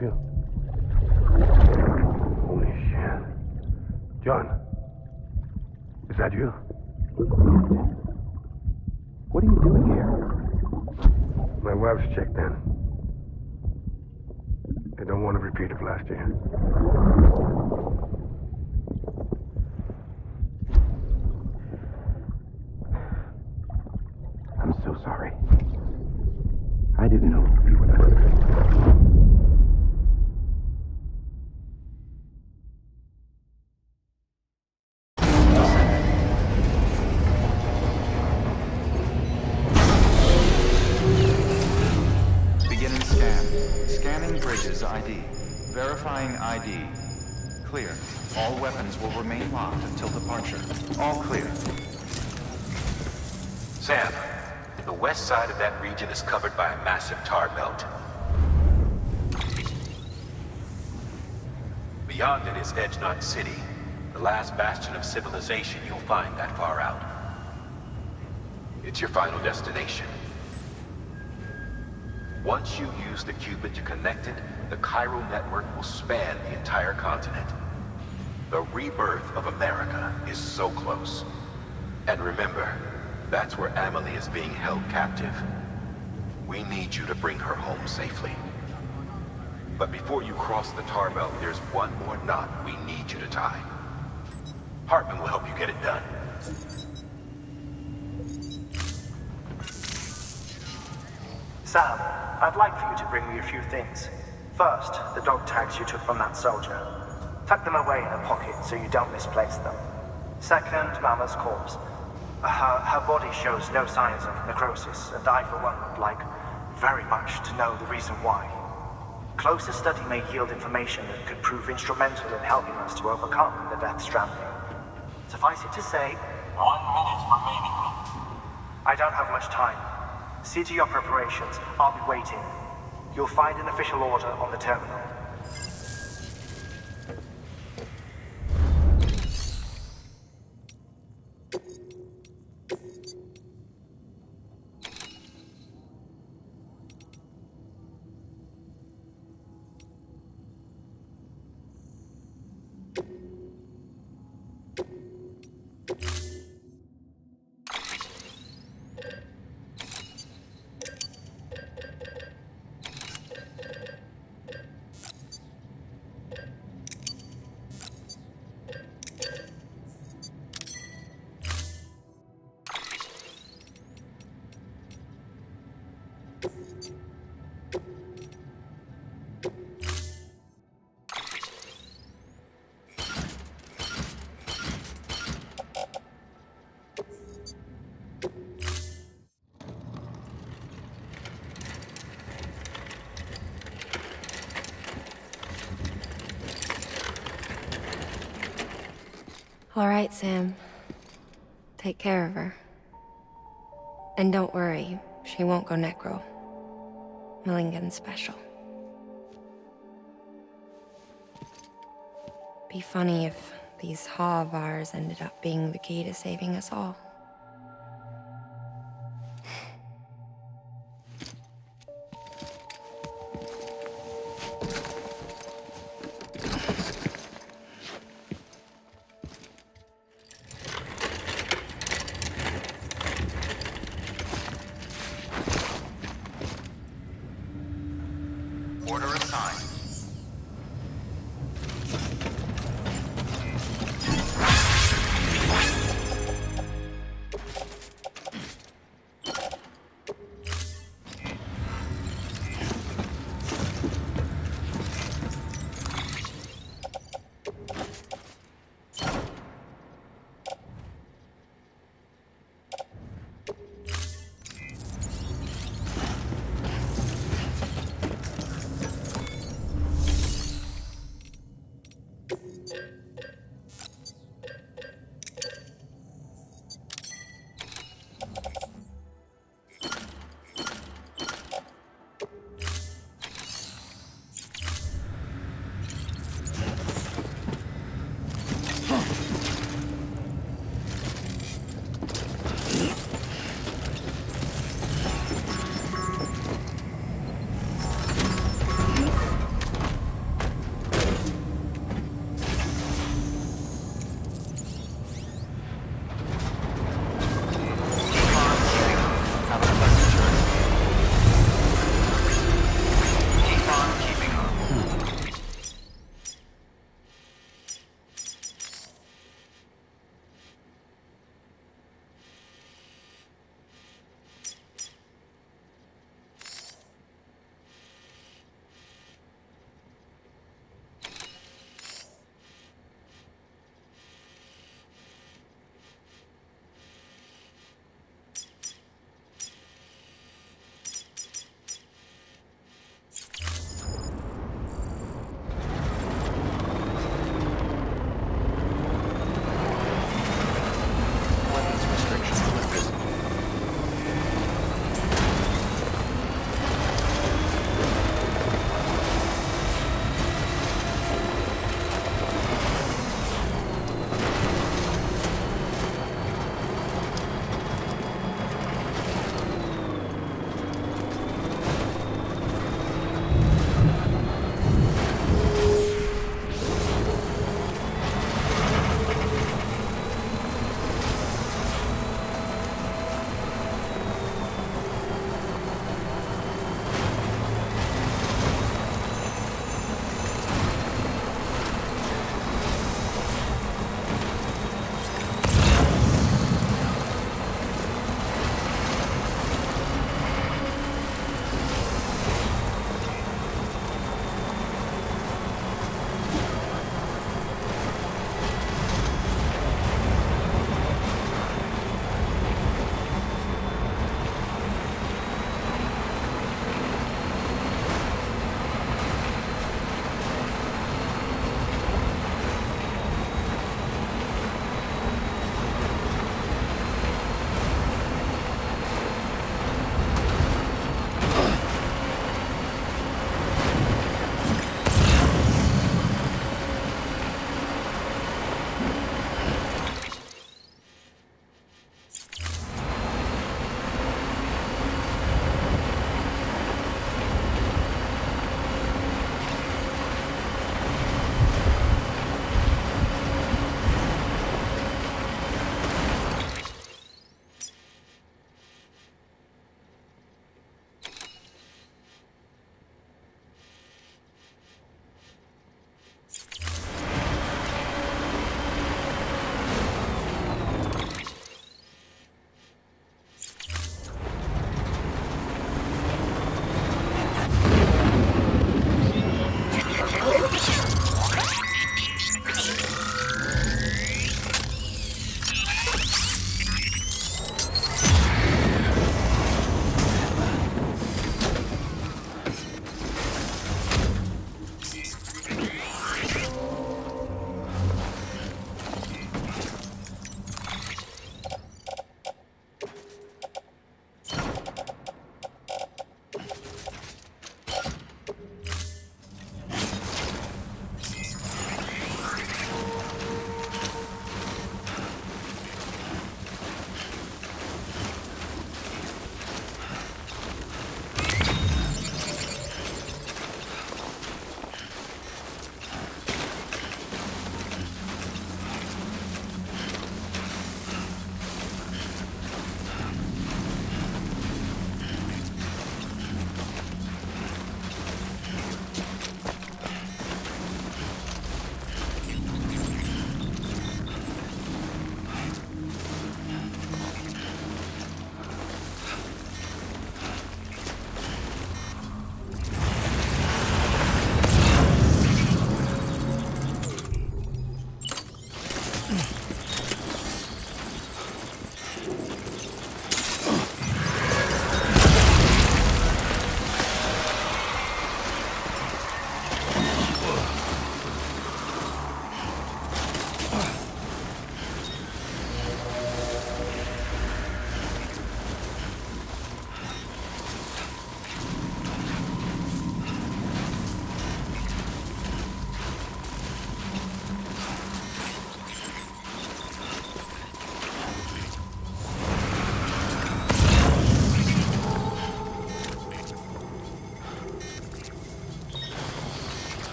help you? Holy shit. John, is that you? What are you doing here? My wife's checked in. They don't want to repeat of last year. I'm so sorry. I didn't know you were the... Beginning scan. Scanning bridges ID. Verifying ID. Clear. All weapons will remain locked until departure. All clear. Sam, the west side of that region is covered by a massive tar belt. Beyond it is Edgenut City, the last bastion of civilization you'll find that far out. It's your final destination. Once you use the qubit to connect it, the chiral network will span the entire continent. The rebirth of America is so close. And remember, that's where Amelie is being held captive. We need you to bring her home safely. But before you cross the tar belt, there's one more knot we need you to tie. Hartman will help you get it done. Sam, I'd like for you to bring me a few things. First, the dog tags you took from that soldier. Tuck them away in a pocket so you don't misplace them. Second, Mama's corpse. Her body shows no signs of necrosis, and I, for one, would like very much to know the reason why. Closer study may yield information that could prove instrumental in helping us to overcome the Death Stranding. Suffice it to say, 1 minute remaining. I don't have much time. See to your preparations. I'll be waiting. You'll find an official order on the terminal. All right, Sam. Take care of her. And don't worry, she won't go necro. Millingen's special. Be funny if these Ha of ours ended up being the key to saving us all. Order assigned.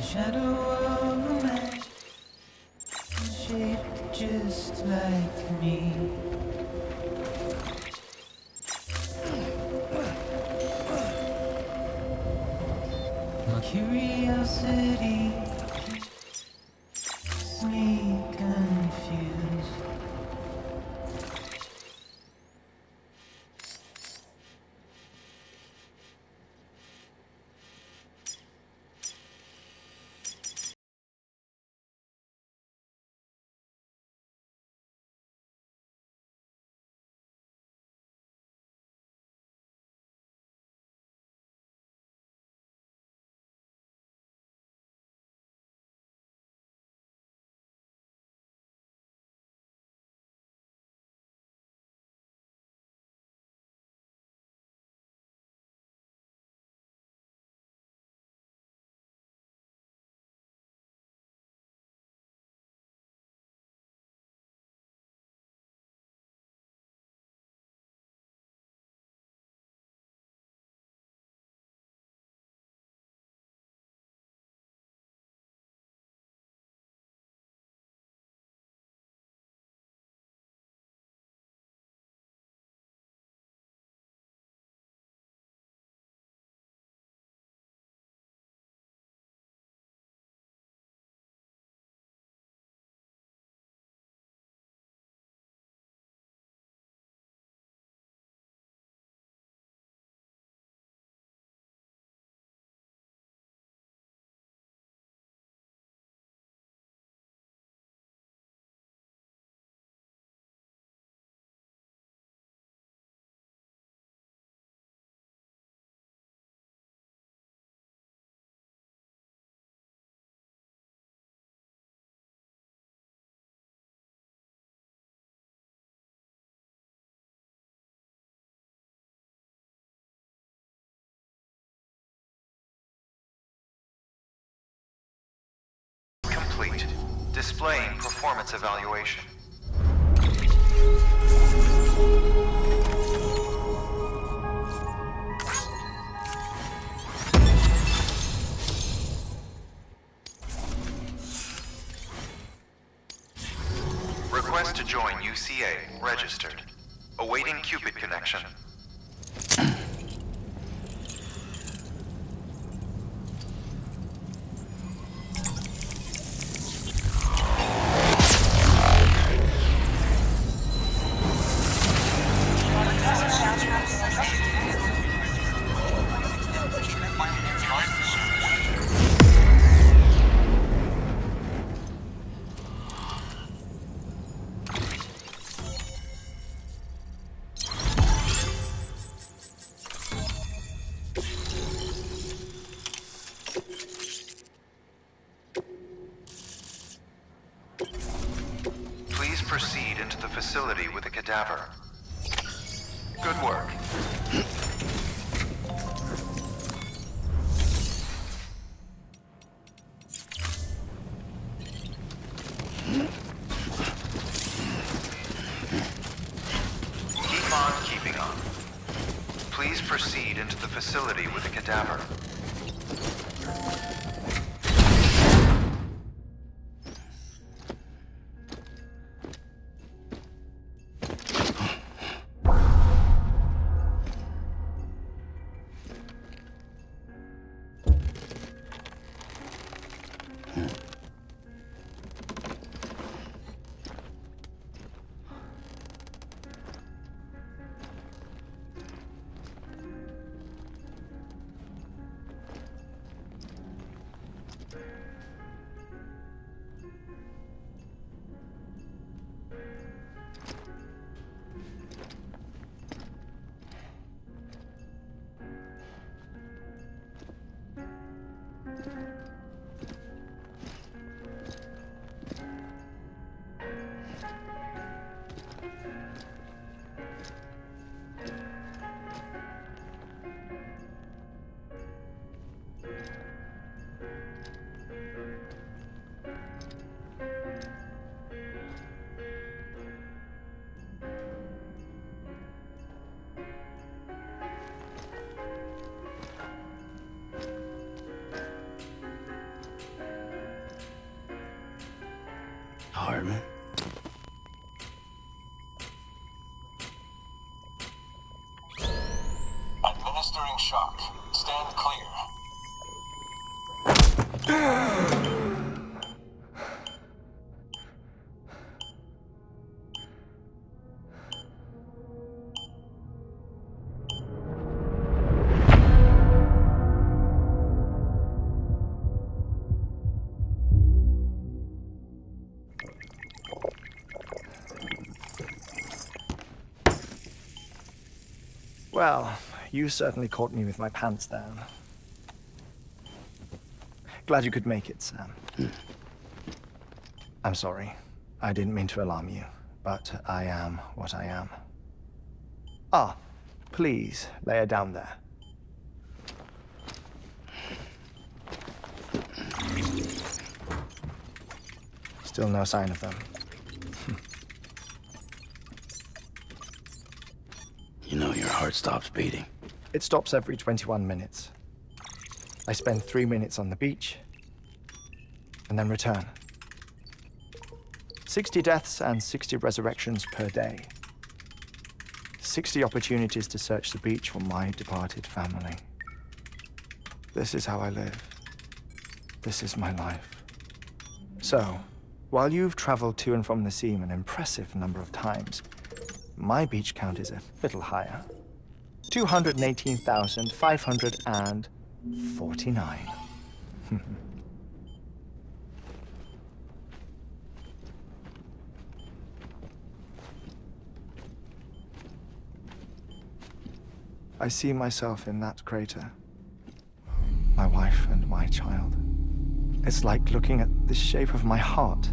shadow of a man, shaped just like me. My curiosity keeps me confused. Complete. Displaying performance evaluation. Request to join UCA. Registered. Awaiting Cupid connection. Please proceed into the facility with the cadaver. Good work. Keep on keeping on. Please proceed into the facility with the cadaver. Well, you certainly caught me with my pants down. Glad you could make it, Sam. I'm sorry. I didn't mean to alarm you, but I am what I am. Ah, please, lay her down there. Still no sign of them. You know your heart stops beating. It stops every 21 minutes. I spend 3 minutes on the beach, and then return. 60 deaths and 60 resurrections per day. 60 opportunities to search the beach for my departed family. This is how I live. This is my life. So, while you've traveled to and from the seam an impressive number of times, my beach count is a little higher. 218,549. I see myself in that crater. My wife and my child. It's like looking at the shape of my heart.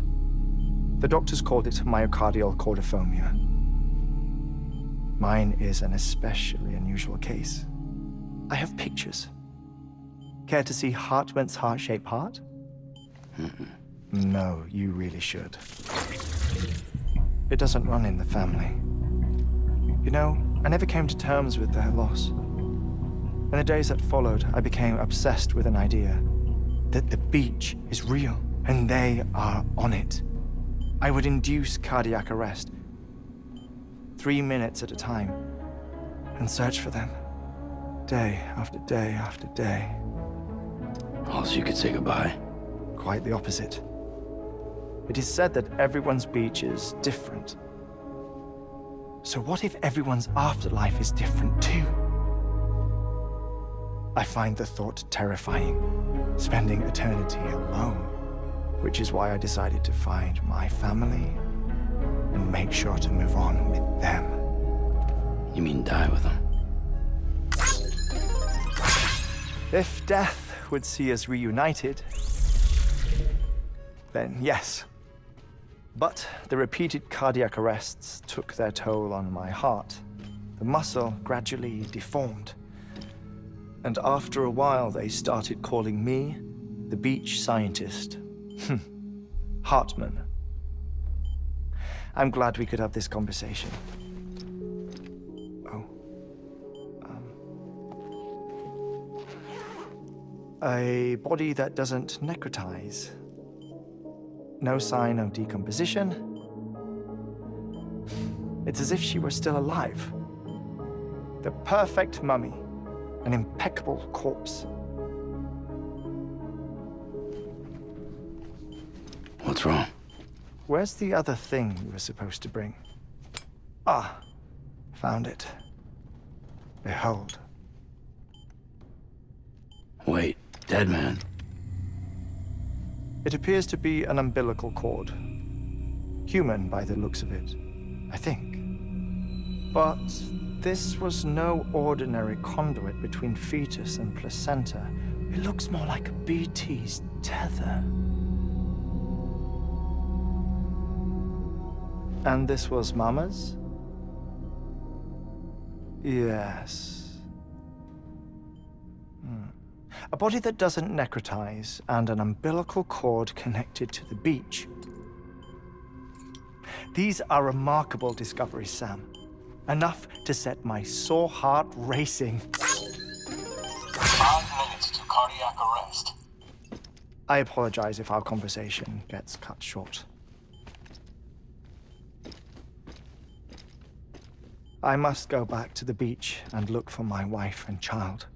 The doctors called it myocardial cordiformia. Mine is an especially unusual case. I have pictures. Care to see Hartman's heart-shaped heart? No, you really should. It doesn't run in the family. You know, I never came to terms with their loss. In the days that followed, I became obsessed with an idea that the beach is real and they are on it. I would induce cardiac arrest, 3 minutes at a time, and search for them, day after day after day. Also, you could say goodbye. Quite the opposite. It is said that everyone's beach is different. So what if everyone's afterlife is different too? I find the thought terrifying, spending eternity alone, which is why I decided to find my family and make sure to move on with them. You mean die with them? If death would see us reunited, then yes. But the repeated cardiac arrests took their toll on my heart. The muscle gradually deformed. And after a while, they started calling me the beach scientist. Hartman. I'm glad we could have this conversation. A body that doesn't necrotize. No sign of decomposition. It's as if she were still alive. The perfect mummy. An impeccable corpse. What's wrong? Where's the other thing you were supposed to bring? Ah, found it. Behold. Wait, dead man. It appears to be an umbilical cord. Human by the looks of it, I think. But this was no ordinary conduit between fetus and placenta. It looks more like a BT's tether. And this was Mama's? Yes. A body that doesn't necrotize and an umbilical cord connected to the beach. These are remarkable discoveries, Sam. Enough to set my sore heart racing. 5 minutes to cardiac arrest. I apologize if our conversation gets cut short. I must go back to the beach and look for my wife and child.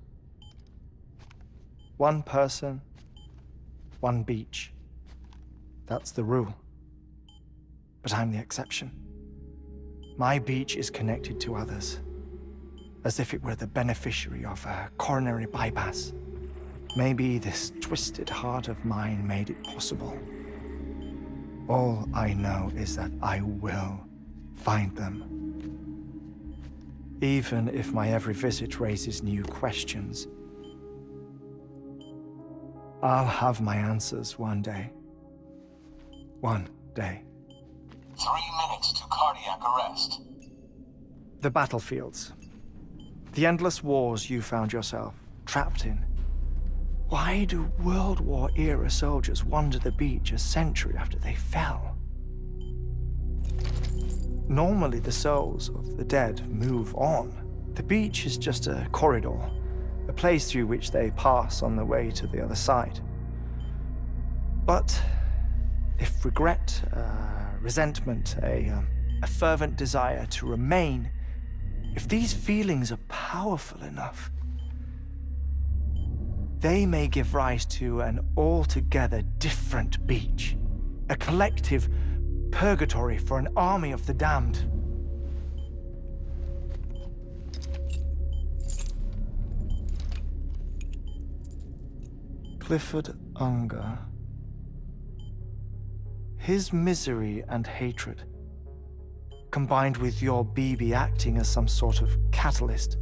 One person, one beach. That's the rule. But I'm the exception. My beach is connected to others, as if it were the beneficiary of a coronary bypass. Maybe this twisted heart of mine made it possible. All I know is that I will find them. even if my every visit raises new questions. I'll have my answers one day. One day. 3 minutes to cardiac arrest. The battlefields. The endless wars you found yourself trapped in. Why do World War-era soldiers wander the beach a century after they fell? Normally, the souls of the dead move on. The beach is just a corridor, a place through which they pass on the way to the other side. But if regret, resentment, a fervent desire to remain, if these feelings are powerful enough, they may give rise to an altogether different beach, a collective purgatory for an army of the damned. Clifford Unger. His misery and hatred, combined with your BB acting as some sort of catalyst,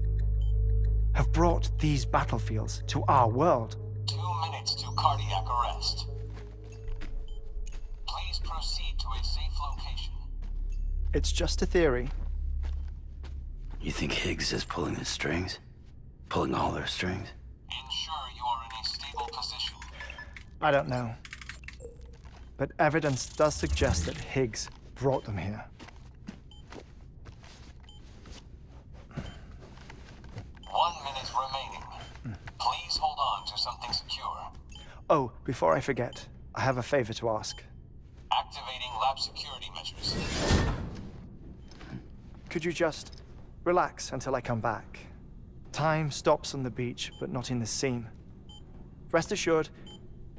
have brought these battlefields to our world. 2 minutes to cardiac arrest. Please proceed to a safe location. It's just a theory. You think Higgs is pulling the strings? Pulling all their strings? Ensure you are in a stable position. I don't know. But evidence does suggest that Higgs brought them here. 1 minute remaining. Please hold on to something secure. Oh, before I forget, I have a favor to ask. Activating lab security measures. Could you just relax until I come back? Time stops on the beach, but not in the scene. Rest assured,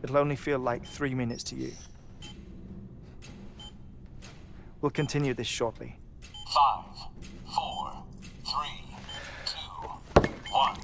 it'll only feel like 3 minutes to you. We'll continue this shortly. 5, 4, 3, 2, 1.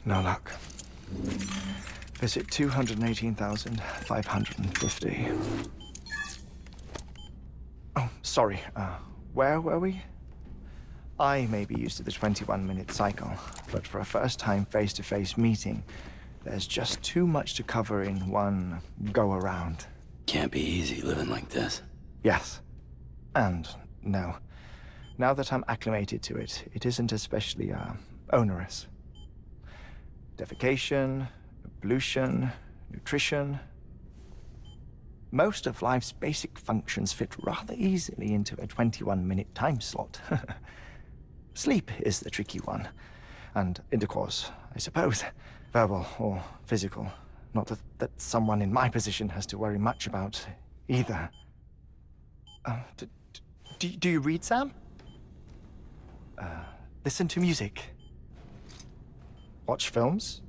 No luck. Visit 218,550. Oh, sorry. Where were we? I may be used to the 21-minute cycle, but for a first-time face-to-face meeting, there's just too much to cover in one go-around. Can't be easy living like this. Yes. And no. Now that I'm acclimated to it, it isn't especially, onerous. Defecation, ablution, nutrition. Most of life's basic functions fit rather easily into a 21-minute time slot. Sleep is the tricky one. And intercourse, I suppose. Verbal or physical. Not that someone in my position has to worry much about either. Do you read, Sam? Listen to music. Watch films.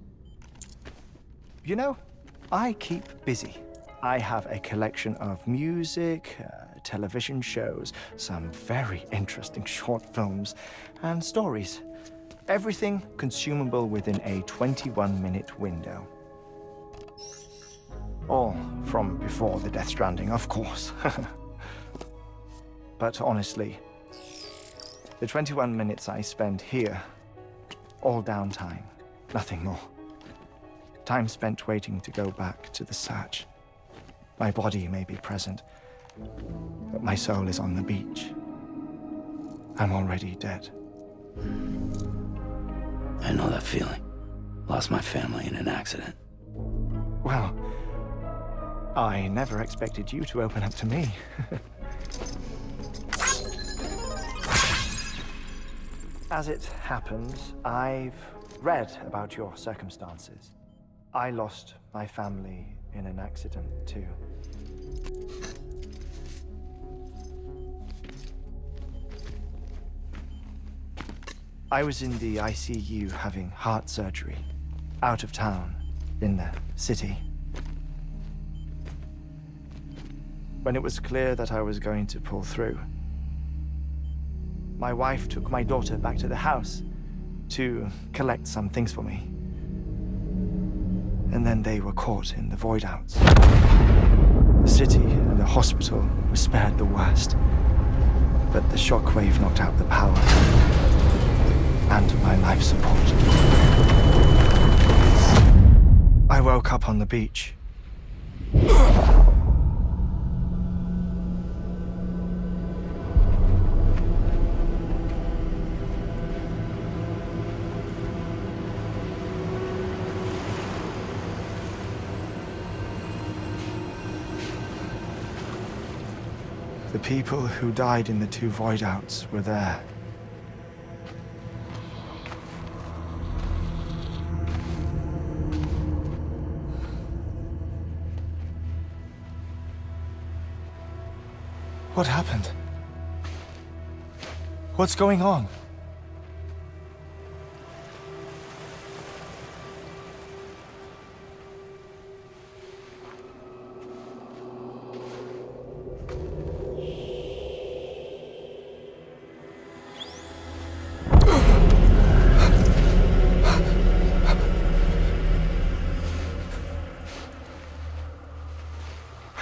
You know, I keep busy. I have a collection of music, television shows, some very interesting short films, and stories. Everything consumable within a 21-minute window. All from before the Death Stranding, of course. But honestly, the 21 minutes I spend here, all downtime, nothing more. Time spent waiting to go back to the search. My body may be present, but my soul is on the beach. I'm already dead. I know that feeling. Lost my family in an accident. Well, I never expected you to open up to me. As it happens, I've read about your circumstances. I lost my family in an accident, too. I was in the ICU having heart surgery, out of town, in the city. When it was clear that I was going to pull through, my wife took my daughter back to the house to collect some things for me. And then they were caught in the void-outs. The city and the hospital were spared the worst, but the shockwave knocked out the power and my life support. I woke up on the beach. The people who died in the two void-outs were there. What happened? What's going on?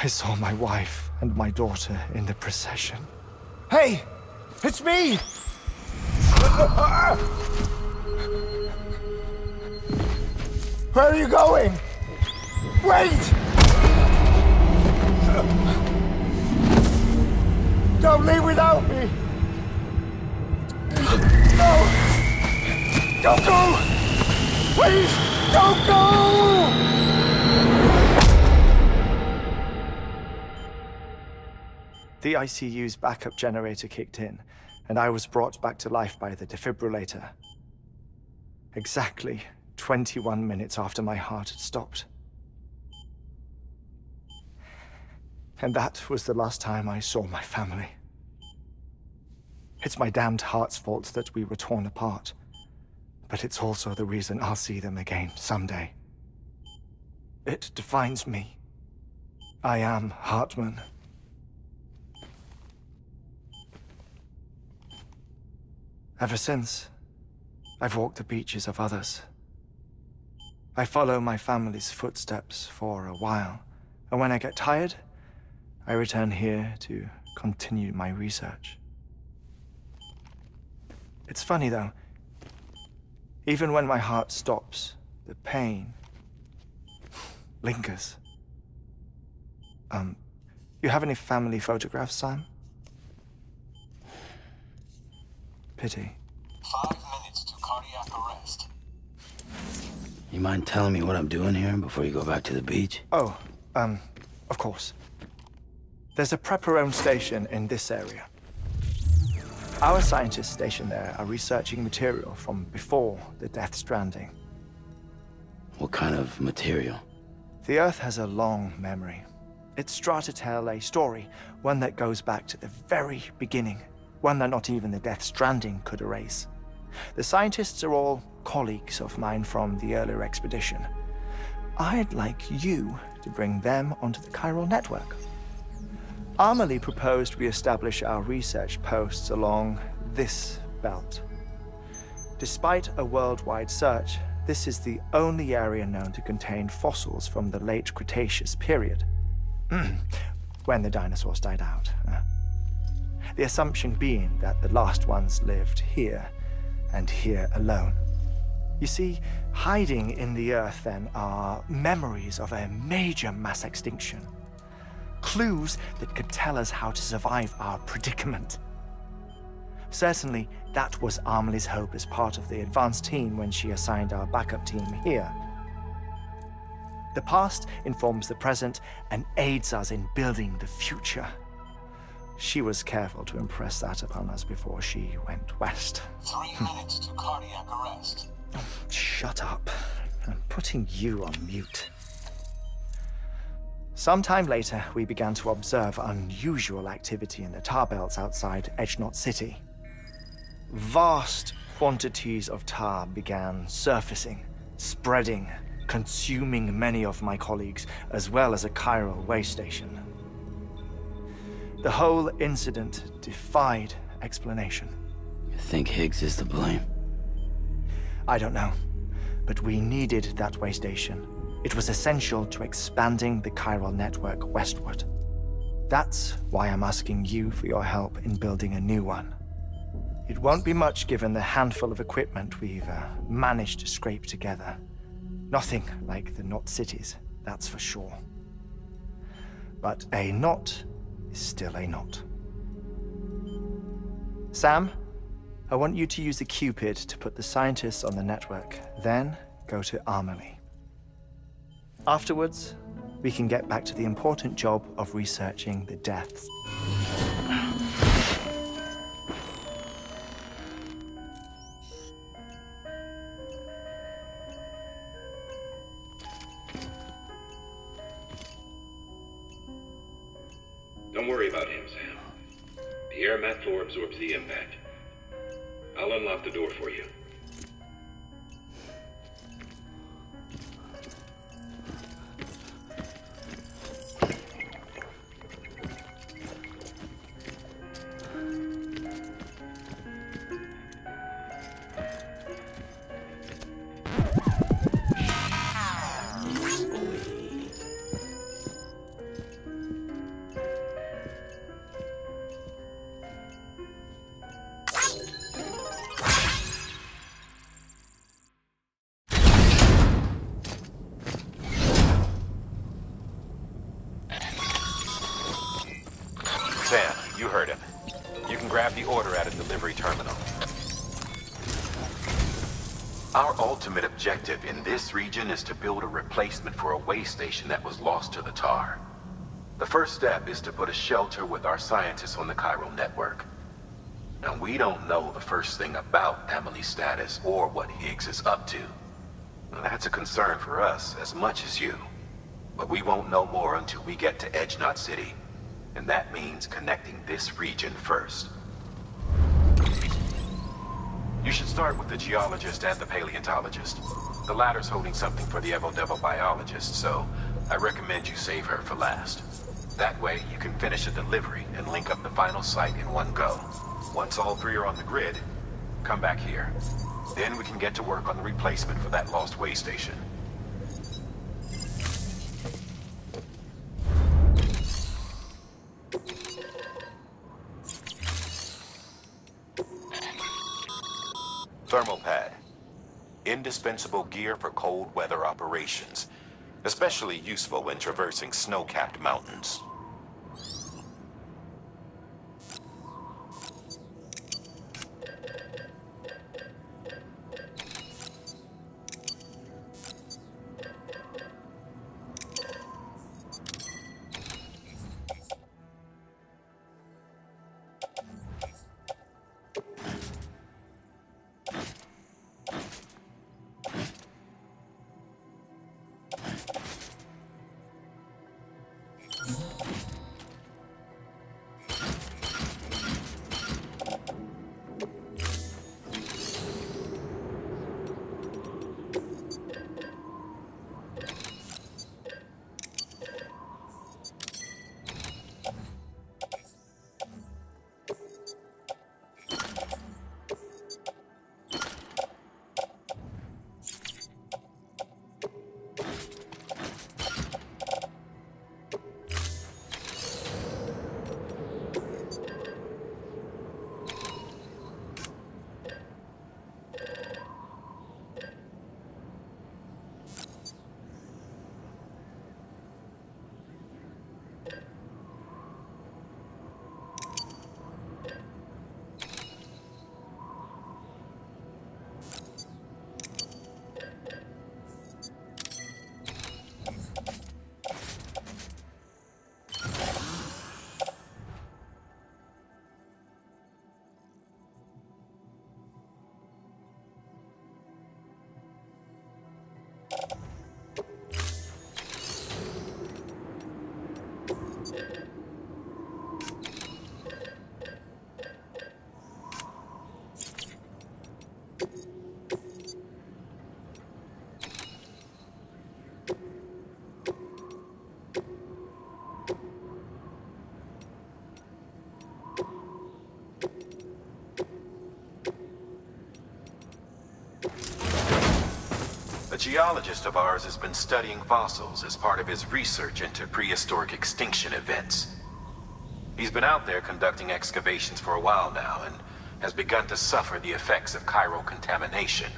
I saw my wife and my daughter in the procession. Hey! It's me! Where are you going? Wait! Don't leave without me! No! Don't go! Please, don't go! The ICU's backup generator kicked in, and I was brought back to life by the defibrillator. Exactly 21 minutes after my heart had stopped. And that was the last time I saw my family. It's my damned heart's fault that we were torn apart, but it's also the reason I'll see them again someday. It defines me. I am Hartman. Ever since, I've walked the beaches of others, I follow my family's footsteps for a while, and when I get tired, I return here to continue my research. It's funny though, even when my heart stops, the pain lingers. You have any family photographs, Sam? Pity. 5 minutes to cardiac arrest. You mind telling me what I'm doing here before you go back to the beach? Oh, of course. There's a prep-your-own station in this area. Our scientists stationed there are researching material from before the Death Stranding. What kind of material? The Earth has a long memory. It's trying to tell a story, one that goes back to the very beginning, one that not even the Death Stranding could erase. The scientists are all colleagues of mine from the earlier expedition. I'd like you to bring them onto the chiral network. Amelie proposed we establish our research posts along this belt. Despite a worldwide search, this is the only area known to contain fossils from the late Cretaceous period, when the dinosaurs died out. The assumption being that the last ones lived here, and here alone. You see, hiding in the Earth then are memories of a major mass extinction. Clues that could tell us how to survive our predicament. Certainly, that was Amelie's hope as part of the advanced team when she assigned our backup team here. The past informs the present and aids us in building the future. She was careful to impress that upon us before she went west. 3 minutes to cardiac arrest. Shut up. I'm putting you on mute. Sometime later, we began to observe unusual activity in the tar belts outside Edgenot City. Vast quantities of tar began surfacing, spreading, consuming many of my colleagues, as well as a chiral way station. The whole incident defied explanation. You think Higgs is to blame? I don't know, but we needed that way station. It was essential to expanding the chiral network westward. That's why I'm asking you for your help in building a new one. It won't be much given the handful of equipment we've managed to scrape together. Nothing like the knot cities, that's for sure. But a knot is still a knot. Sam, I want you to use the Cupid to put the scientists on the network, then go to Amelie. Afterwards, we can get back to the important job of researching the deaths. Don't worry about him, Sam. The air mat floor absorbs the impact. I'll unlock the door for you. Sam, you heard him. You can grab the order at a delivery terminal. Our ultimate objective in this region is to build a replacement for a way station that was lost to the tar. The first step is to put a shelter with our scientists on the chiral network. Now, we don't know the first thing about Amelie's status or what Higgs is up to. Now, that's a concern for us as much as you. But we won't know more until we get to Edgenot City. And that means connecting this region first. You should start with the geologist and the paleontologist. The latter's holding something for the Evo-Devo biologist, so I recommend you save her for last. That way, you can finish a delivery and link up the final site in one go. Once all three are on the grid, come back here. Then we can get to work on the replacement for that lost way station. Thermal pad. Indispensable gear for cold weather operations. Especially useful when traversing snow-capped mountains. A geologist of ours has been studying fossils as part of his research into prehistoric extinction events. He's been out there conducting excavations for a while now and has begun to suffer the effects of chiral contamination.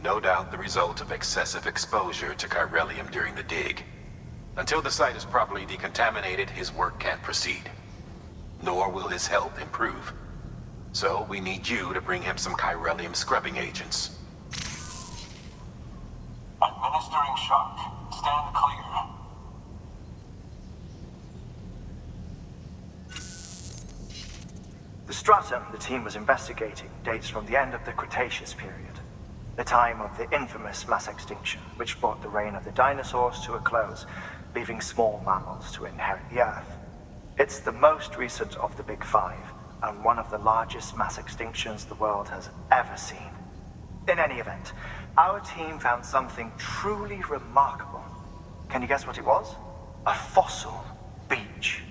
No doubt the result of excessive exposure to chiralium during the dig. Until the site is properly decontaminated, his work can't proceed. Nor will his health improve. So we need you to bring him some chiralium scrubbing agents. Administering shock. Stand clear. The stratum the team was investigating dates from the end of the Cretaceous period, the time of the infamous mass extinction, which brought the reign of the dinosaurs to a close, leaving small mammals to inherit the Earth. It's the most recent of the Big Five, and one of the largest mass extinctions the world has ever seen. In any event, our team found something truly remarkable. Can you guess what it was? A fossil beach.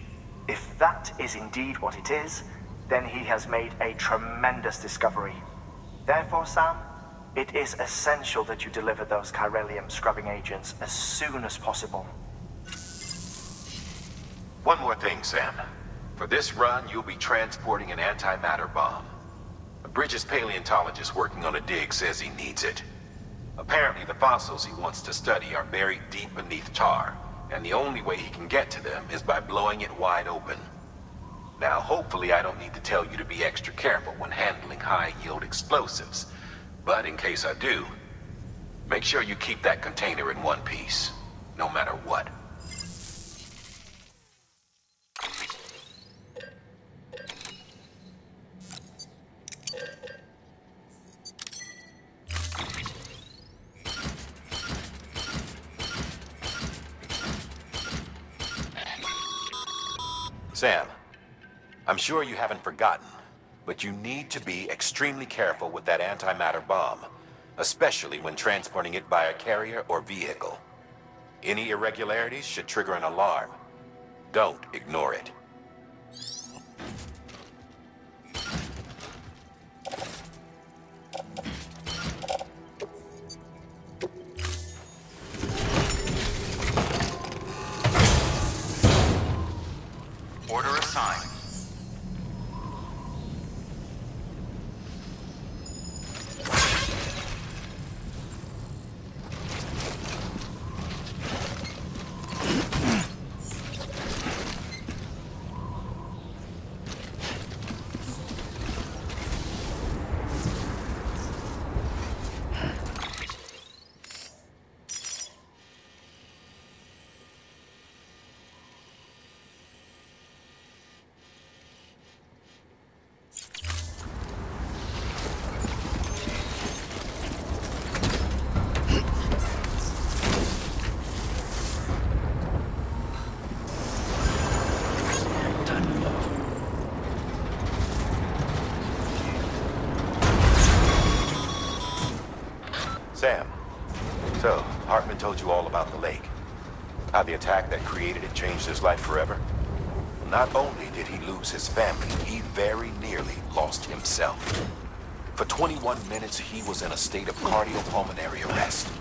If that is indeed what it is, then he has made a tremendous discovery. Therefore, Sam, it is essential that you deliver those chiralium scrubbing agents as soon as possible. One more thing, Sam. For this run, you'll be transporting an antimatter bomb. A Bridges paleontologist working on a dig says he needs it. Apparently, the fossils he wants to study are buried deep beneath tar, and the only way he can get to them is by blowing it wide open. Now, hopefully I don't need to tell you to be extra careful when handling high-yield explosives. But in case I do, make sure you keep that container in one piece, no matter what. Sam, I'm sure you haven't forgotten, but you need to be extremely careful with that antimatter bomb, especially when transporting it by a carrier or vehicle. Any irregularities should trigger an alarm. Don't ignore it. Order assigned. Sam, so Hartman told you all about the lake. How the attack that created it changed his life forever? Not only did he lose his family, he very nearly lost himself. For 21 minutes, he was in a state of cardiopulmonary arrest.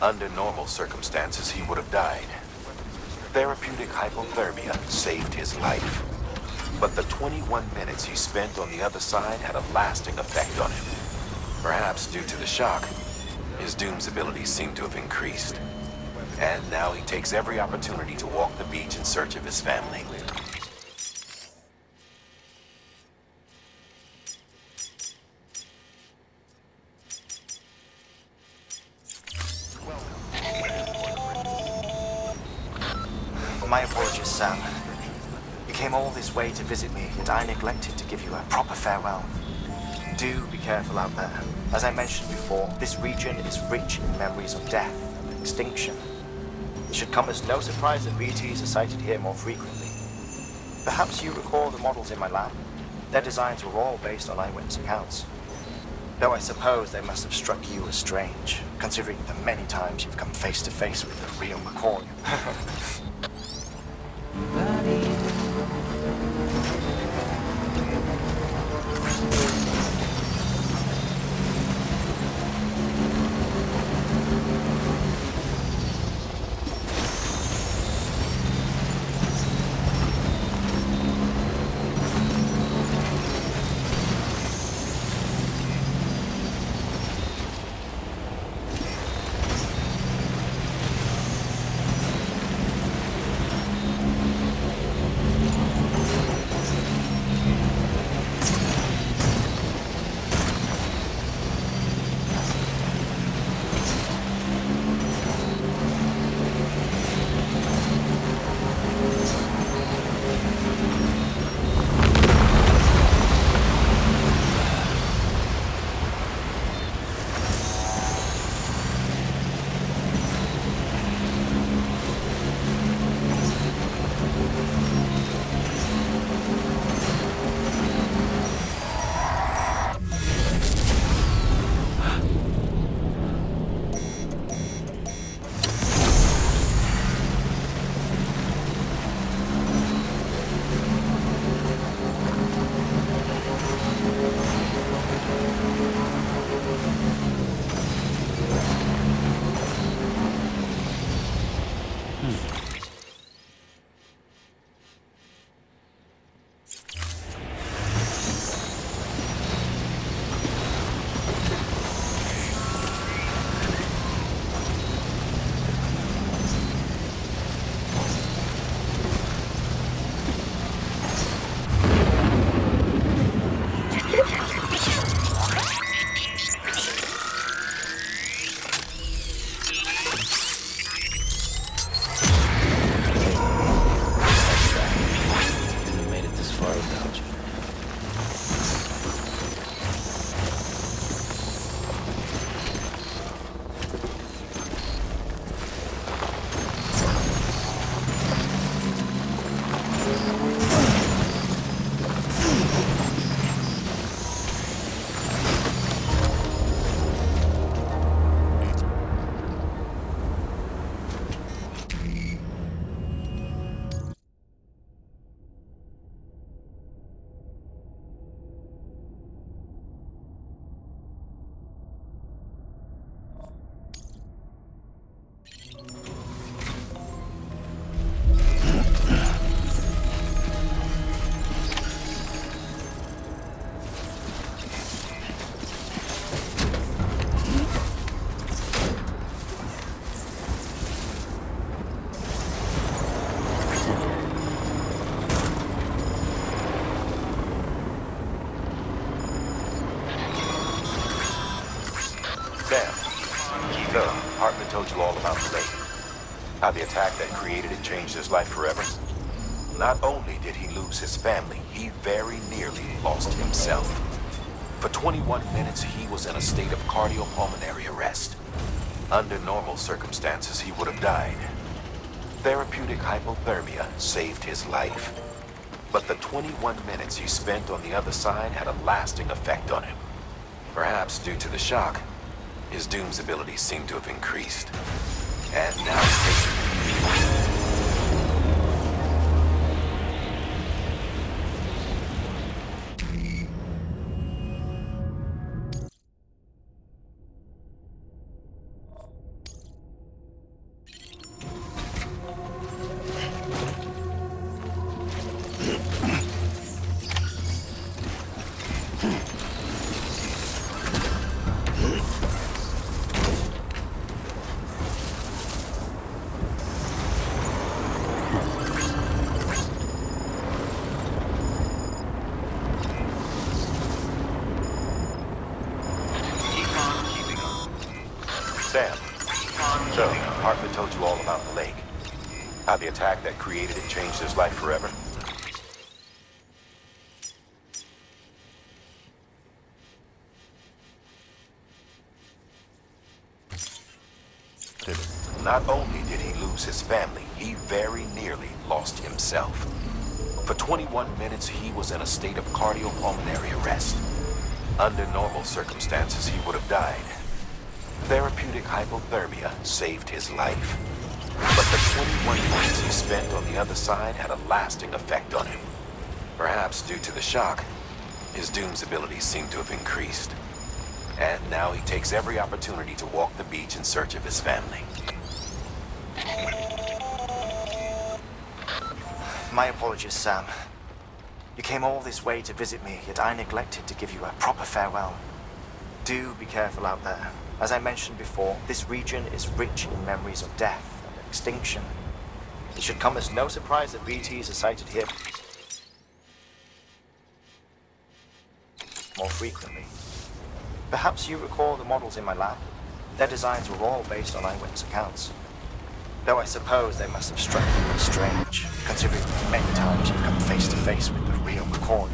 Under normal circumstances, he would have died. Therapeutic hypothermia saved his life. But the 21 minutes he spent on the other side had a lasting effect on him. Perhaps due to the shock, his Doom's abilities seem to have increased. And now he takes every opportunity to walk the beach in search of his family. My apologies, Sam. You came all this way to visit me, yet I neglected to give you a proper farewell. Do be careful out there. As I mentioned before, this region is rich in memories of death and extinction. It should come as no surprise that BTs are sighted here more frequently. Perhaps you recall the models in my lab? Their designs were all based on eyewitness accounts. Though I suppose they must have struck you as strange, considering the many times you've come face to face with the real McCoy. Hartman told you all about the lake. How the attack that created it changed his life forever. Not only did he lose his family, he very nearly lost himself. For 21 minutes, he was in a state of cardiopulmonary arrest. Under normal circumstances, he would have died. Therapeutic hypothermia saved his life. But the 21 minutes he spent on the other side had a lasting effect on him. Perhaps due to the shock, his Doom's abilities seem to have increased. And now he's taking... Sam, so Hartman told you all about the lake. How the attack that created it changed his life forever. Not only did he lose his family, he very nearly lost himself. For 21 minutes, he was in a state of cardiopulmonary arrest. Under normal circumstances, he would have died. Therapeutic hypothermia saved his life. But the 21 minutes he spent on the other side had a lasting effect on him. Perhaps due to the shock, his Doom's abilities seem to have increased. And now he takes every opportunity to walk the beach in search of his family. My apologies, Sam. You came all this way to visit me, yet I neglected to give you a proper farewell. Do be careful out there. As I mentioned before, this region is rich in memories of death and extinction. It should come as no surprise that BTs are sighted here more frequently. Perhaps you recall the models in my lab? Their designs were all based on eyewitness accounts. Though I suppose they must have struck you as strange, considering many times you've come face to face with the real McCoy.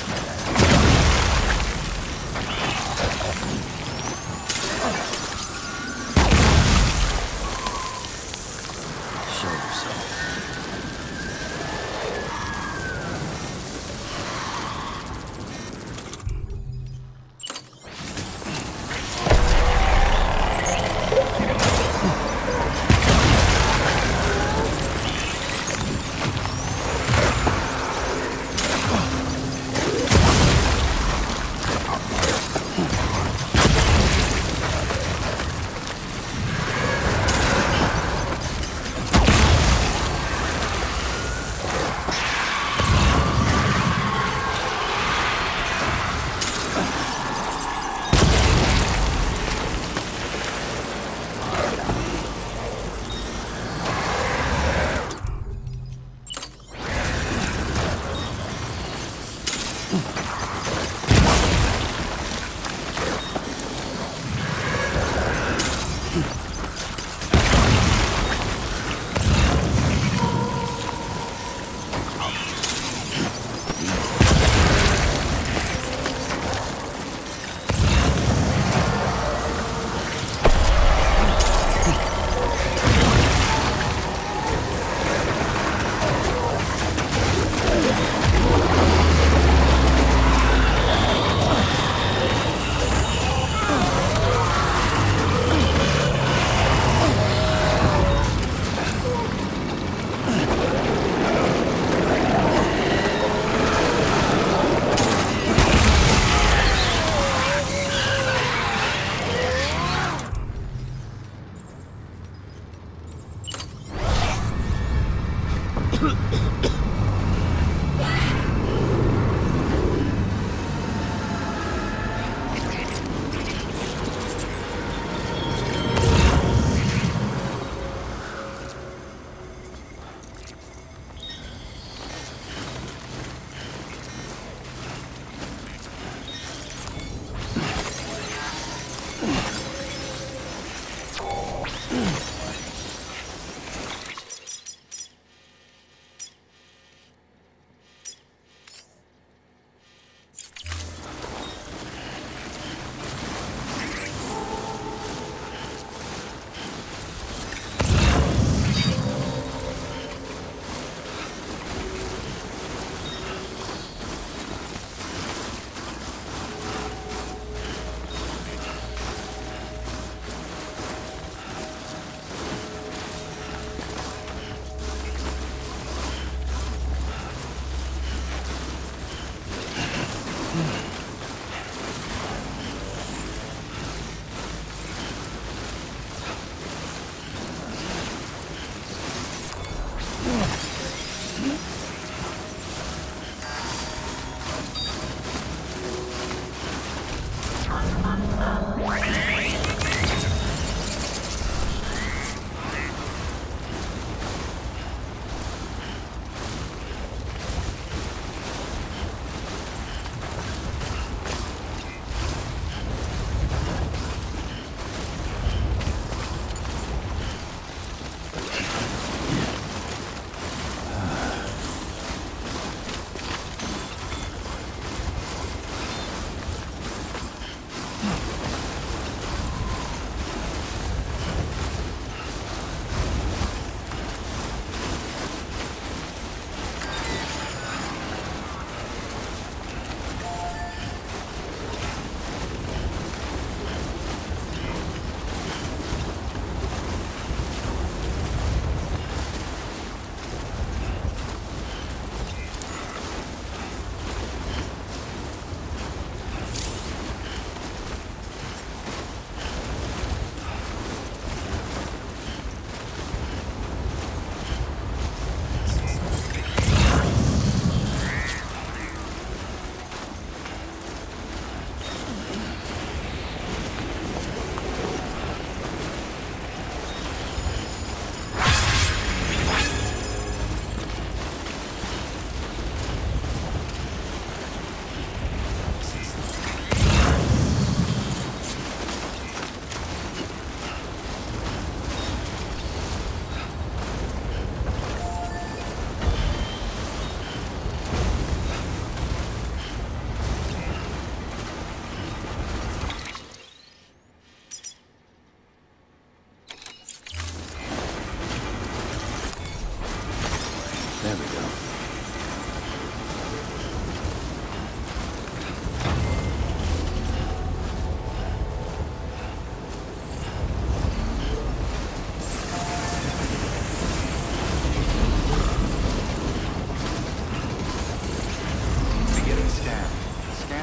Show yourself.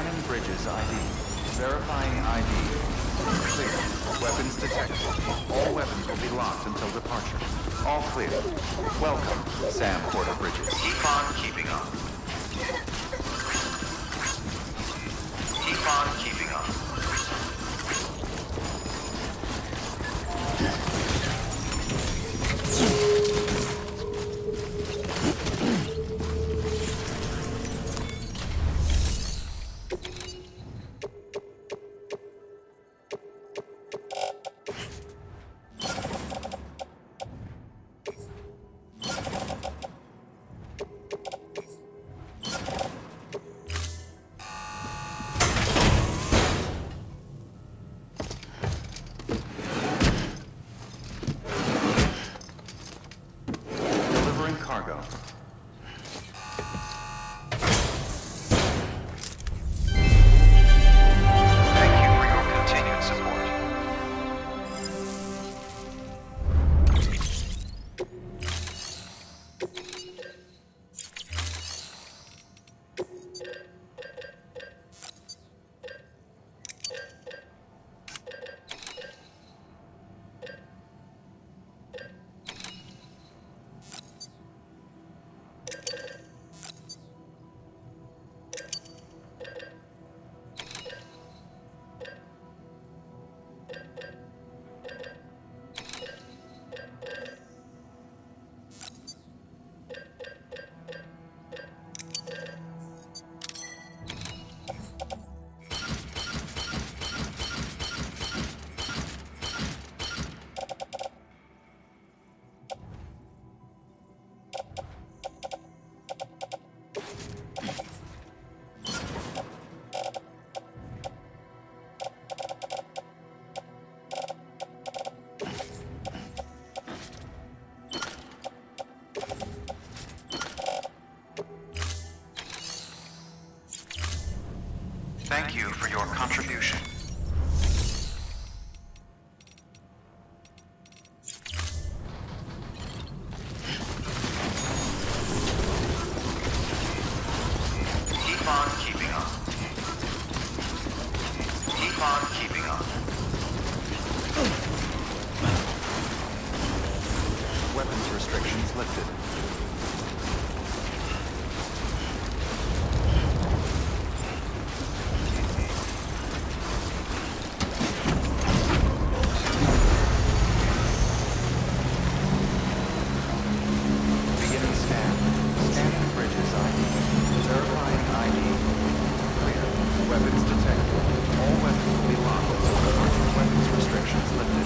Scanning bridges ID. Verifying ID. Clear. Weapons detected. All weapons will be locked until departure. All clear. Welcome, Sam Porter Bridges. Keep on keeping on. Keep on keeping on. Delivering cargo. Thank you for your continued support. Thank you for your contribution. Keep on keeping on. Keep on keeping on. Weapons restrictions lifted. Beginning scan. Scanning bridges ID. Verifying ID. Clear. Weapons detected. All weapons will be locked until departure. Weapons restrictions lifted.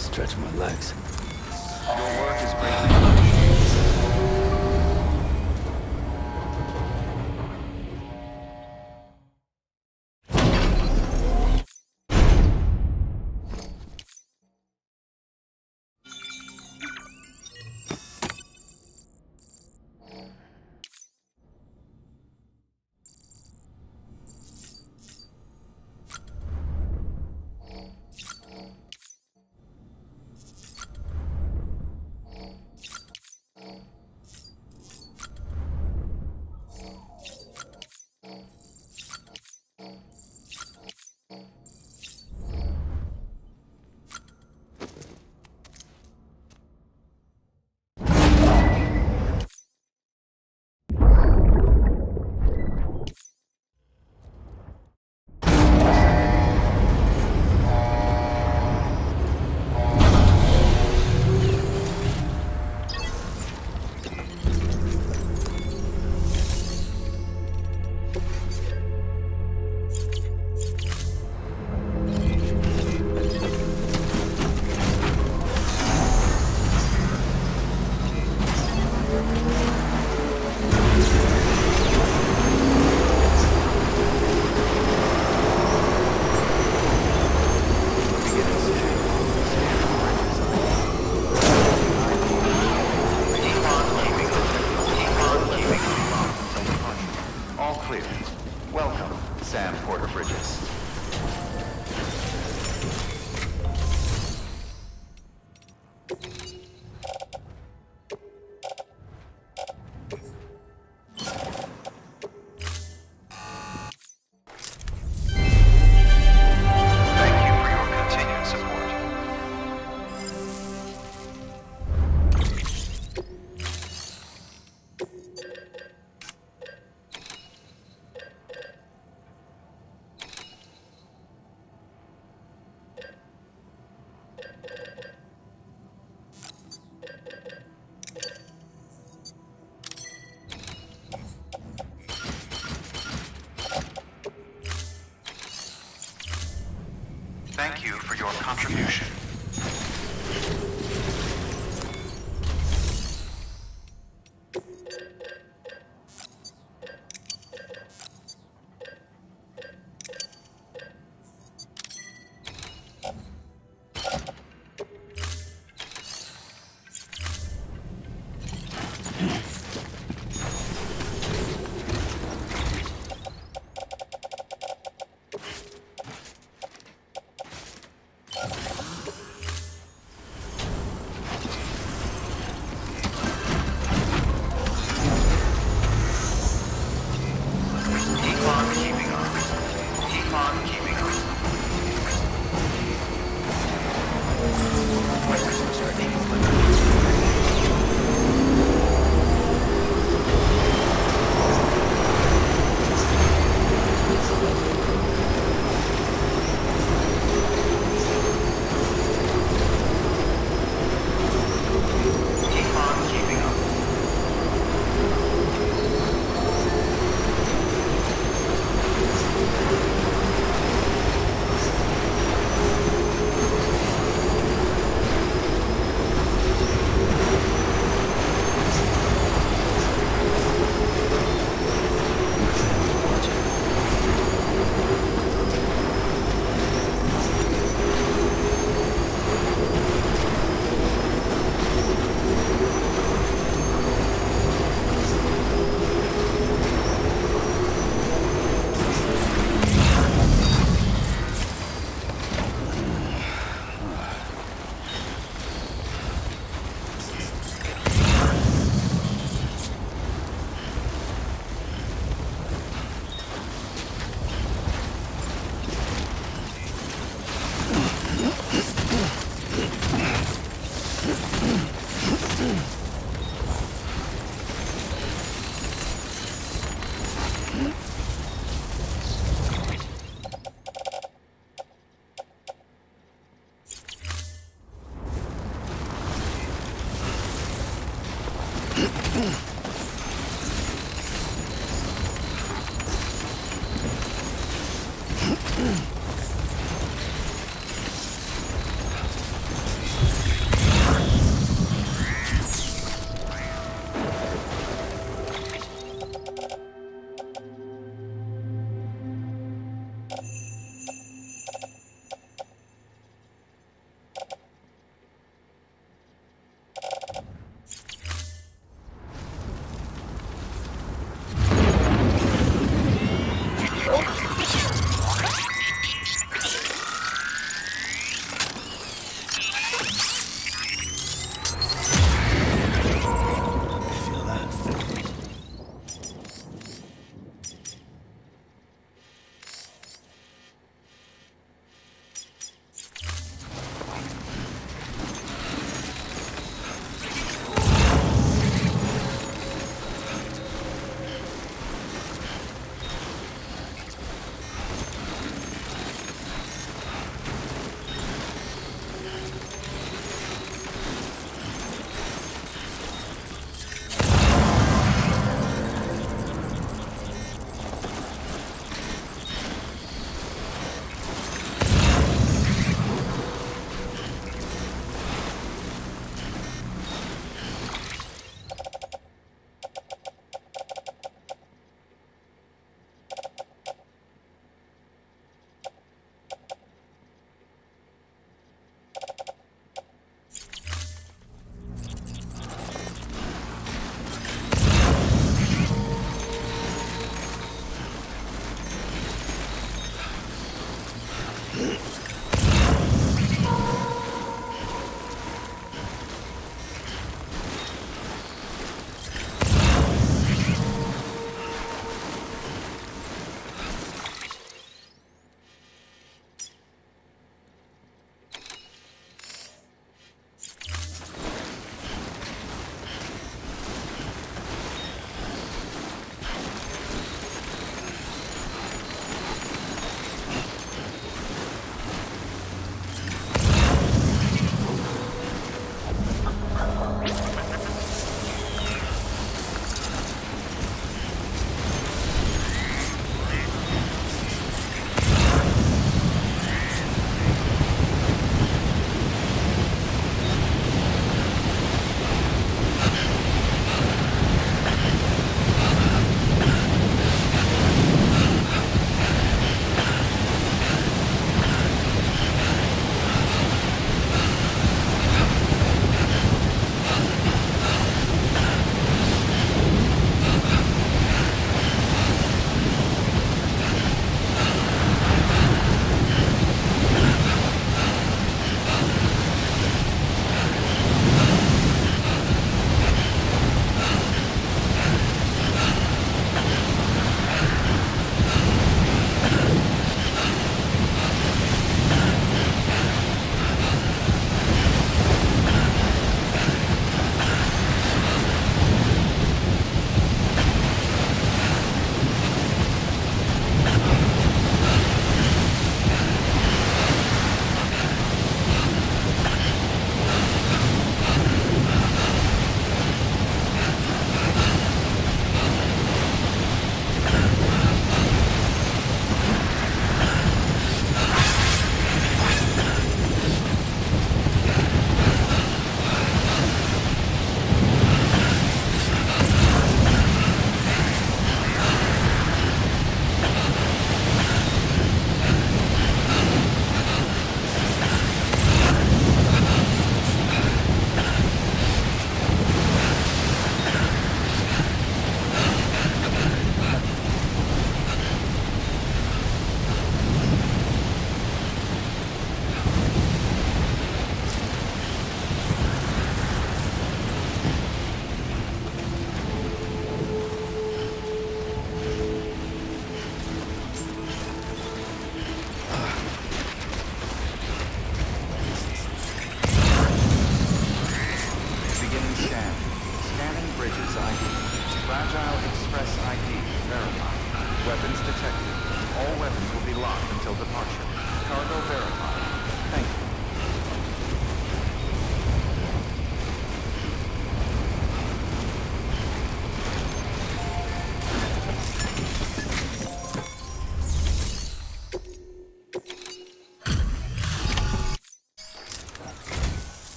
Stretch my legs. Your work is greatly appreciated. All clear. Welcome, Sam Porter Bridges. Thank you for your continued support. Thank you for your contribution.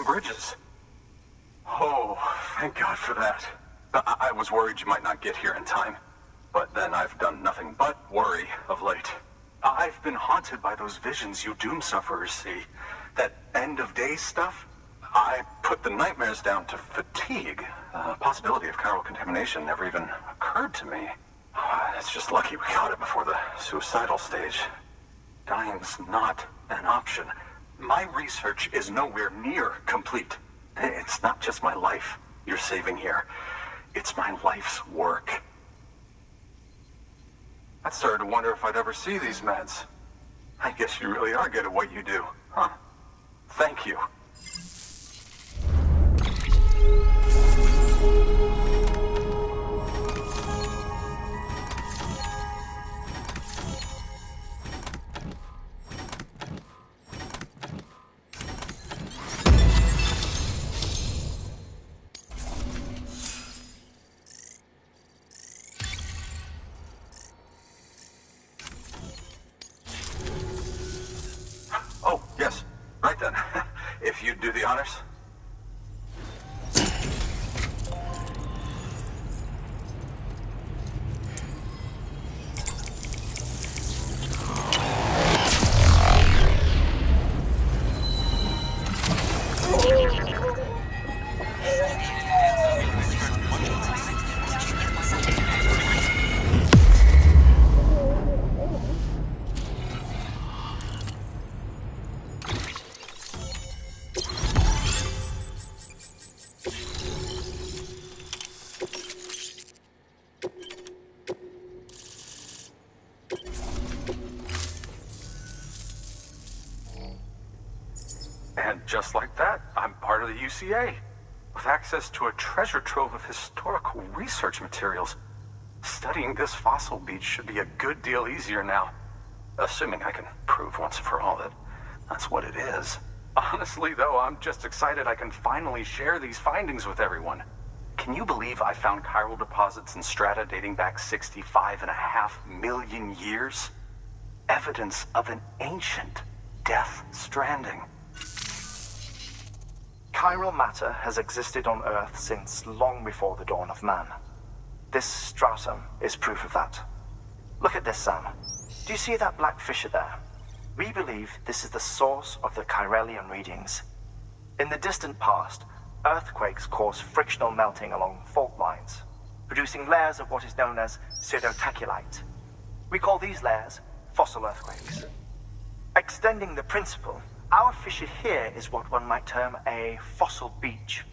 Bridges. Oh, thank God for that. I was worried you might not get here in time. But then I've done nothing but worry of late. I've been haunted by those visions you doom sufferers see. That end of days stuff. I put the nightmares down to fatigue. The possibility of chiral contamination never even occurred to me. It's just lucky we caught it before the suicidal stage. Dying's not an option. My research is nowhere near complete. It's not just my life you're saving here. It's my life's work. I started to wonder if I'd ever see these meds. I guess you really are good at what you do, huh? Thank you. Oh, yes. Right then. If you'd do the honors. And just like that, I'm part of the UCA, with access to a treasure trove of historical research materials. Studying this fossil beach should be a good deal easier now, assuming I can prove once and for all that that's what it is. Honestly, though, I'm just excited I can finally share these findings with everyone. Can you believe I found chiral deposits in strata dating back 65.5 million years? Evidence of an ancient death stranding. Chiral matter has existed on Earth since long before the dawn of man. This stratum is proof of that. Look at this, Sam. Do you see that black fissure there? We believe this is the source of the Chiralian readings. In the distant past, earthquakes cause frictional melting along fault lines, producing layers of what is known as pseudotachylite. We call these layers fossil earthquakes. Extending the principle, our fissure here is what one might term a fossil beach.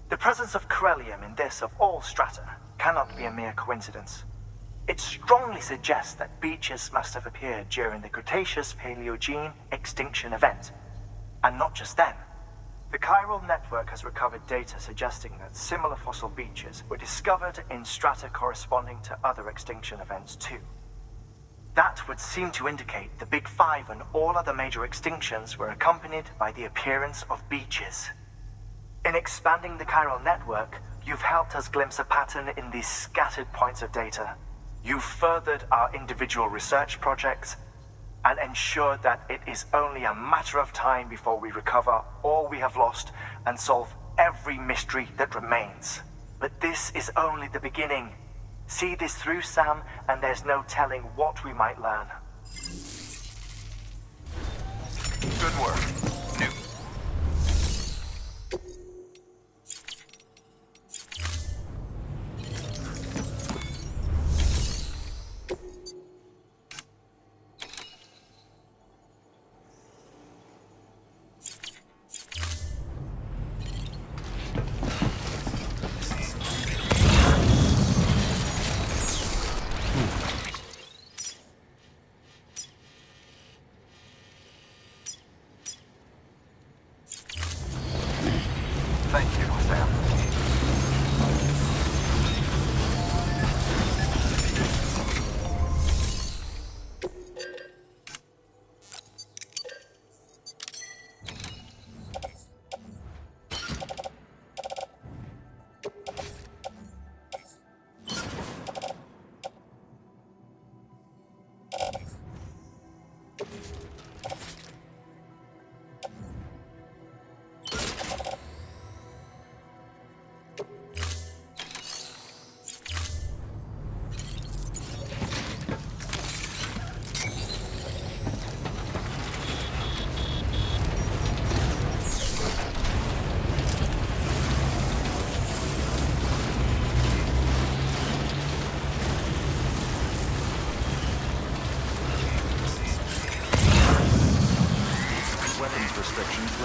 The presence of chiralium in this of all strata cannot be a mere coincidence. It strongly suggests that beaches must have appeared during the Cretaceous-Paleogene extinction event. And not just then. The chiral network has recovered data suggesting that similar fossil beaches were discovered in strata corresponding to other extinction events too. That would seem to indicate the Big Five and all other major extinctions were accompanied by the appearance of beaches. In expanding the chiral network, you've helped us glimpse a pattern in these scattered points of data. You've furthered our individual research projects and ensured that it is only a matter of time before we recover all we have lost and solve every mystery that remains. But this is only the beginning. See this through, Sam, and there's no telling what we might learn. Good work. New.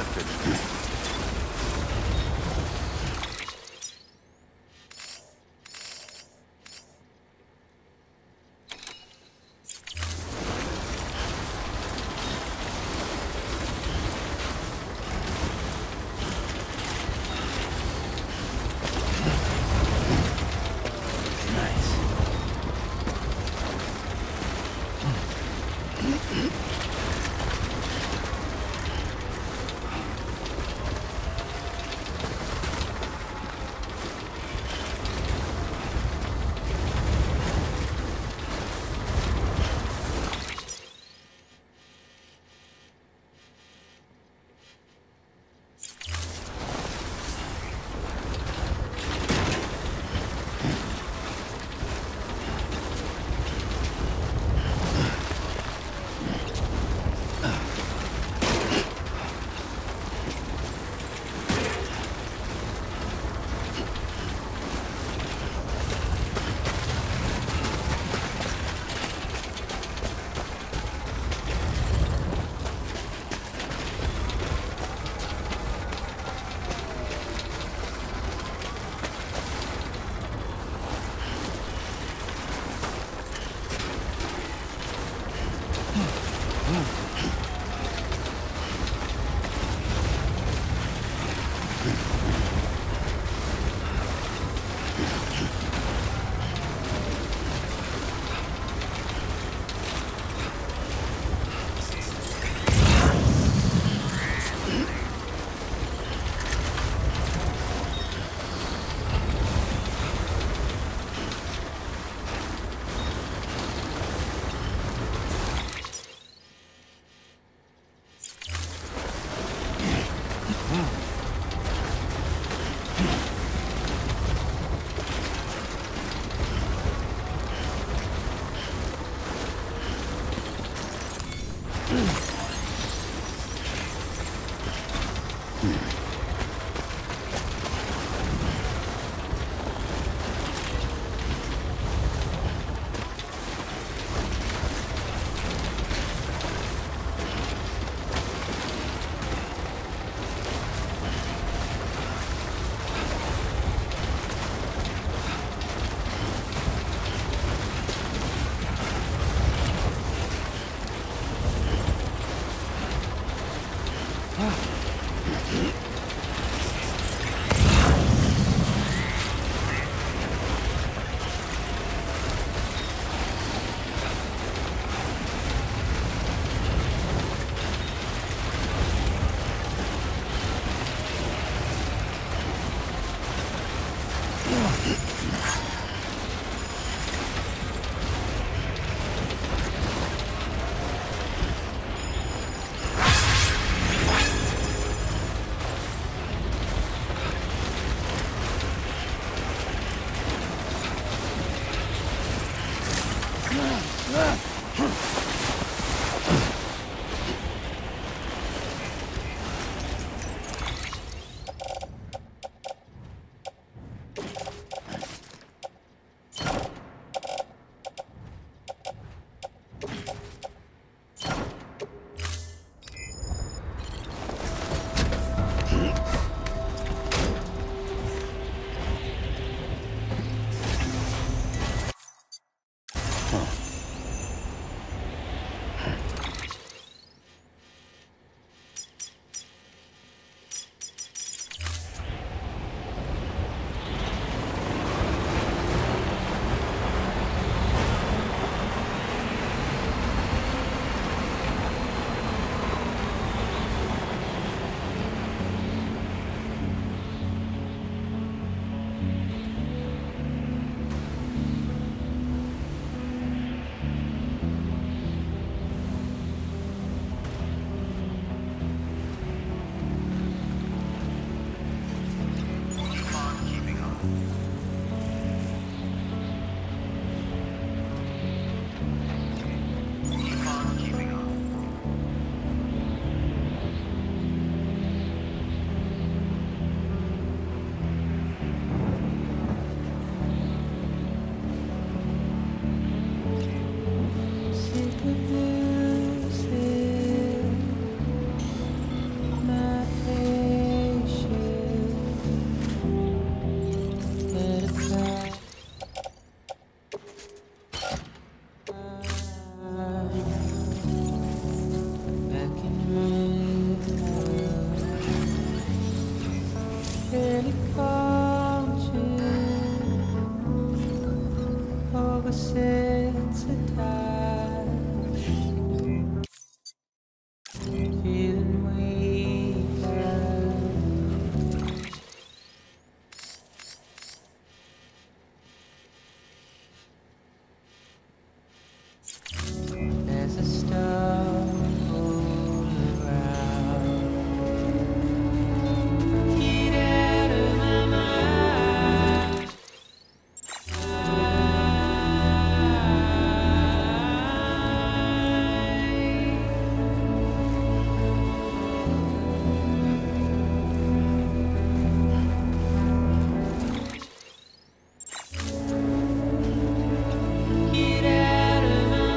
lifted. There's a star all around. Get out of my mind. Get out of my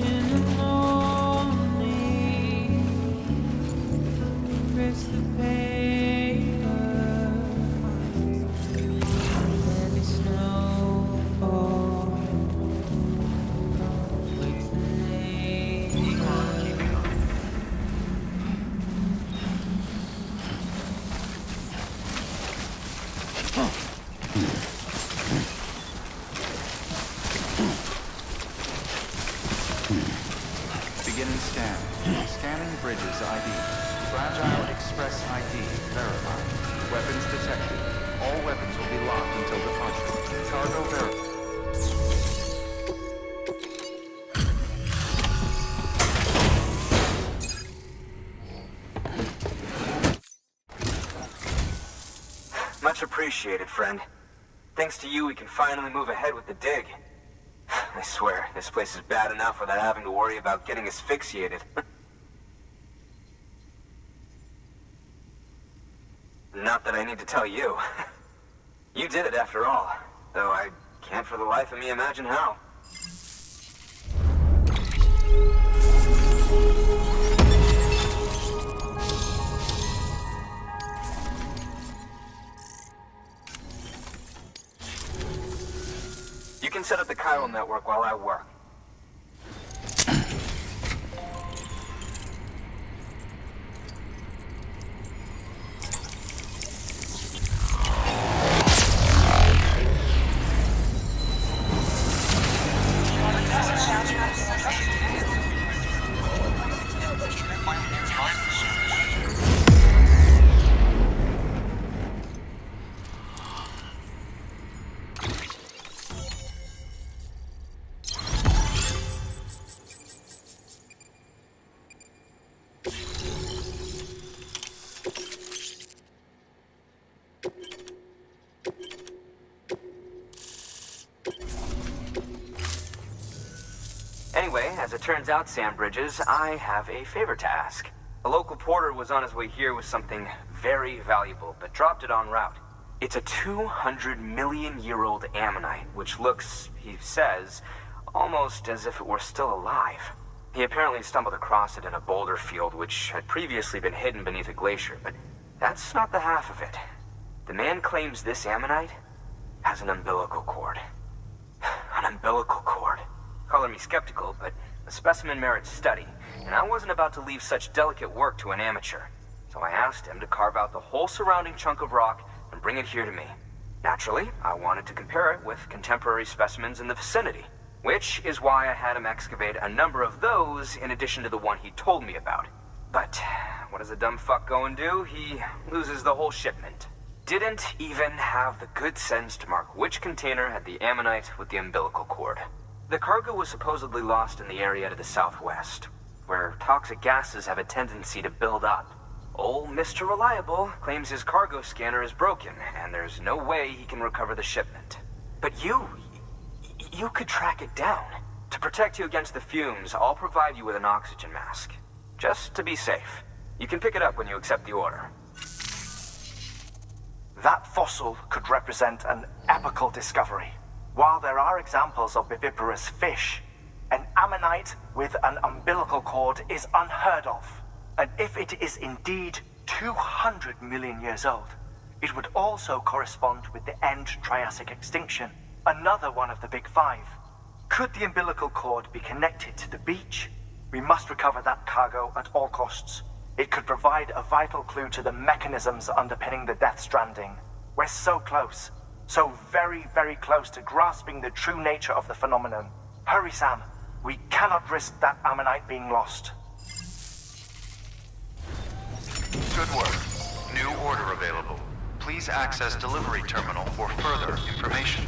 In the morning, press the paper. Let the snow fall. Wakes the neighbor. Beginning scan. Scanning bridges ID. Fragile Express ID verified. Weapons detected. All weapons will be locked until departure. Cargo verified. Much appreciated, friend. Thanks to you, we can finally move ahead with the dig. I swear, this place is bad enough without having to worry about getting asphyxiated. Not that I need to tell you. You did it after all, though I can't for the life of me imagine how. You can set up the chiral network while I work. Anyway, as it turns out, Sam Bridges, I have a favor to ask. A local porter was on his way here with something very valuable, but dropped it en route. It's a 200-million-year-old ammonite, which looks, he says, almost as if it were still alive. He apparently stumbled across it in a boulder field which had previously been hidden beneath a glacier, but that's not the half of it. The man claims this ammonite has an umbilical cord. An umbilical cord. Color me skeptical, but the specimen merits study, and I wasn't about to leave such delicate work to an amateur. So I asked him to carve out the whole surrounding chunk of rock and bring it here to me. Naturally, I wanted to compare it with contemporary specimens in the vicinity, which is why I had him excavate a number of those in addition to the one he told me about. But what does a dumb fuck go and do? He loses the whole shipment. Didn't even have the good sense to mark which container had the ammonite with the umbilical cord. The cargo was supposedly lost in the area to the southwest, where toxic gases have a tendency to build up. Old Mr. Reliable claims his cargo scanner is broken, and there's no way he can recover the shipment. But you could track it down. To protect you against the fumes, I'll provide you with an oxygen mask. Just to be safe. You can pick it up when you accept the order. That fossil could represent an epical discovery. While there are examples of viviparous fish, an ammonite with an umbilical cord is unheard of. And if it is indeed 200 million years old, it would also correspond with the end Triassic extinction, another one of the big five. Could the umbilical cord be connected to the beach? We must recover that cargo at all costs. It could provide a vital clue to the mechanisms underpinning the Death Stranding. We're so close. So very, very close to grasping the true nature of the phenomenon. Hurry, Sam. We cannot risk that ammonite being lost. Good work. New order available. Please access delivery terminal for further information.